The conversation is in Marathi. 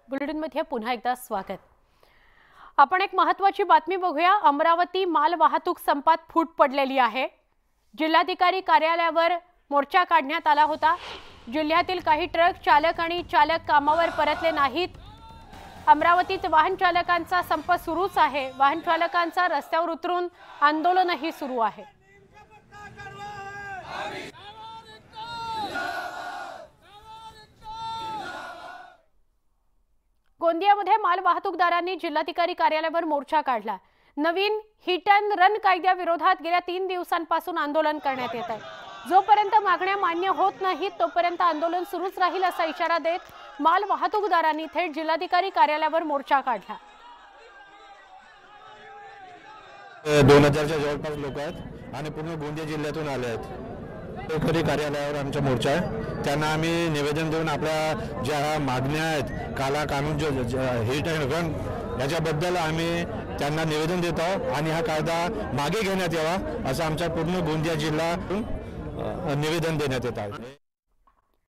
बुलेटिनमध्ये पुन्हा एकदा स्वागत। आपण एक महत्त्वाची बातमी बघूया। अमरावती माल वाहतूक संपात फूट पडलेली आहे। जिल्हाधिकारी कार्यालयावर मोर्चा काढण्यात आला होता। जिल्ह्यातील काही ट्रक चालक आणि चालक कामावर परतले नाहीत। अमरावतीत वाहन चालकांचा संप सुरूच आहे। वाहन चालकांचा रस्त्यावर उतरून आंदोलनही सुरू आहे। गोंदियामध्ये माल वाहतूकदारांनी जिल्हाधिकारी कार्यालयावर मोर्चा काढला। नवीन हिट अँड रन कायद्याविरोधात गेल्या 3 दिवसांपासून आंदोलन करण्यात येत आहे। जोपर्यंत मागण्या मान्य होत नाहीत तोपर्यंत आंदोलन सुरूच राहील असा इशारा देत माल वाहतूकदारांनी थेट जिल्हाधिकारी कार्यालयावर मोर्चा काढला। 2000च्या जवळपास लोक आहेत आणि पूर्ण गोंदिया जिल्ह्यातून आले आहेत। पोखरी कार्यालयावर आमचा मोर्चा आहे। त्यांना आम्ही निवेदन देऊन आपल्या ज्या मागण्या आहेत काला कानून जो हिट अँड रन याच्याबद्दल आम्ही त्यांना निवेदन देत आहोत आणि हा कायदा मागे घेण्यात यावा असं आमच्या पूर्ण गोंदिया जिल्ह्यातून निवेदन देण्यात येत आहे।